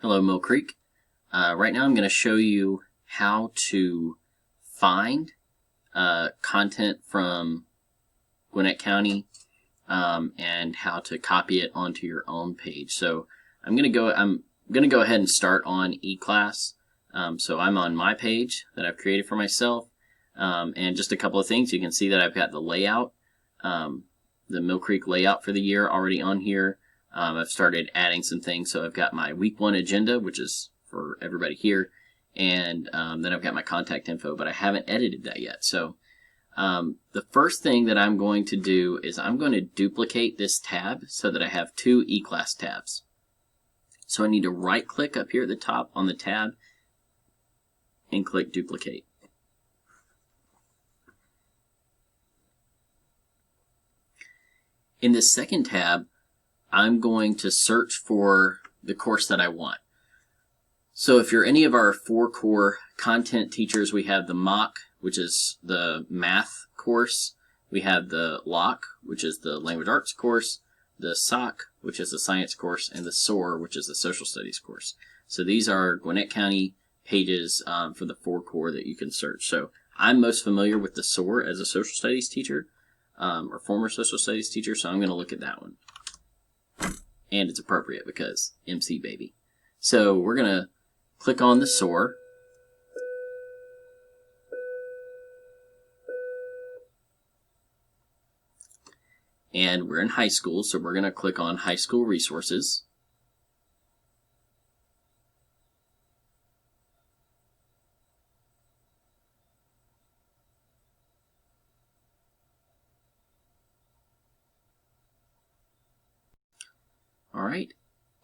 Hello, Mill Creek. Right now I'm going to show you how to find content from Gwinnett County and how to copy it onto your own page. So I'm going to go ahead and start on eClass. So I'm on my page that I've created for myself, and just a couple of things. You can see that I've got the layout, the Mill Creek layout for the year already on here. I've started adding some things, so I've got my week 1 agenda, which is for everybody here, and then I've got my contact info, but I haven't edited that yet. So the first thing that I'm going to do is I'm going to duplicate this tab so that I have 2 eClass tabs. So I need to right click up here at the top on the tab and click duplicate. In this second tab, I'm going to search for the course that I want. So if you're any of our 4 core content teachers, we have the MOC, which is the math course. We have the LOC, which is the language arts course, the SOC, which is the science course, and the SOAR, which is the social studies course. So these are Gwinnett County pages for the 4 core that you can search. So I'm most familiar with the SOAR as a social studies teacher, or former social studies teacher, so I'm going to look at that one. And it's appropriate because MC baby. So we're going to click on the SOAR. And we're in high school, so we're going to click on high school resources. All right,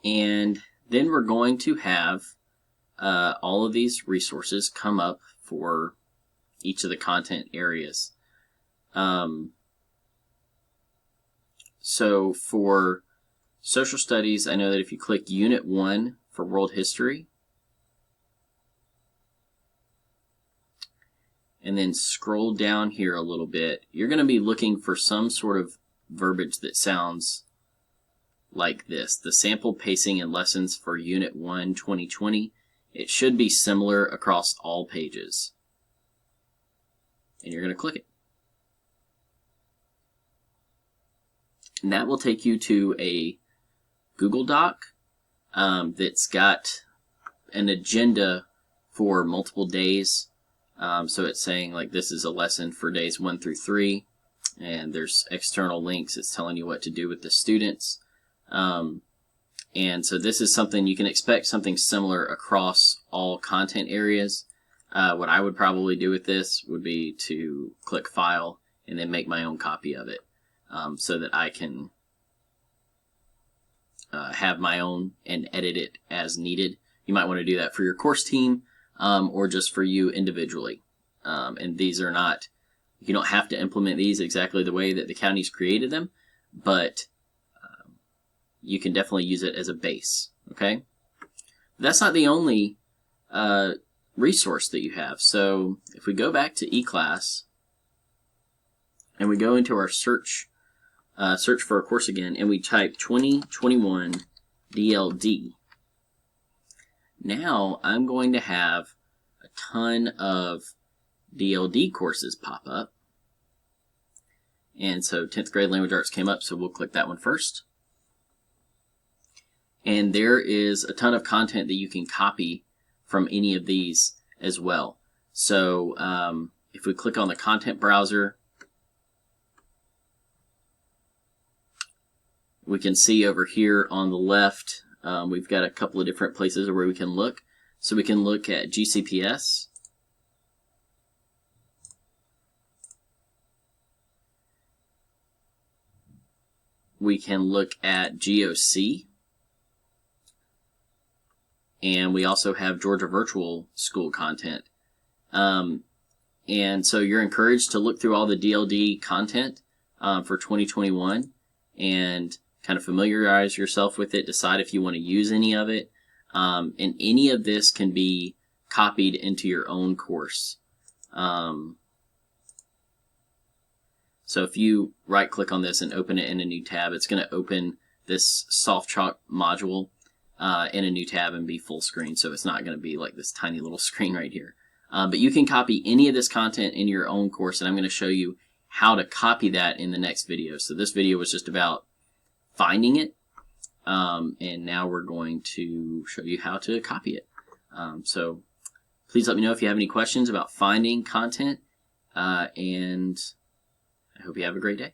and then we're going to have all of these resources come up for each of the content areas. So for social studies, I know that if you click Unit 1 for World History, and then scroll down here a little bit, you're going to be looking for some sort of verbiage that sounds like this. The sample pacing and lessons for Unit 1 2020. It should be similar across all pages. And you're going to click it. And that will take you to a Google Doc that's got an agenda for multiple days. So it's saying like this is a lesson for days 1 through 3. And there's external links. It's telling you what to do with the students. And so this is something you can expect something similar across all content areas. What I would probably do with this would be to click File and then make my own copy of it so that I can have my own and edit it as needed. You might want to do that for your course team or just for you individually. And these are not, you don't have to implement these exactly the way that the county's created them, but you can definitely use it as a base, okay? That's not the only resource that you have. So if we go back to eClass and we go into our search for a course again, and we type 2021 DLD, now I'm going to have a ton of DLD courses pop up. And so 10th grade language arts came up, so we'll click that one first. And there is a ton of content that you can copy from any of these as well. So if we click on the content browser, we can see over here on the left, we've got a couple of different places where we can look. So we can look at GCPS. We can look at GOC. And we also have Georgia Virtual School content. And so you're encouraged to look through all the DLD content for 2021 and kind of familiarize yourself with it, decide if you want to use any of it. And any of this can be copied into your own course. So if you right click on this and open it in a new tab, it's going to open this soft chalk module. in a new tab and be full screen, so it's not going to be like this tiny little screen right here. But you can copy any of this content in your own course, and I'm going to show you how to copy that in the next video. So this video was just about finding it, and now we're going to show you how to copy it. So please let me know if you have any questions about finding content, and I hope you have a great day.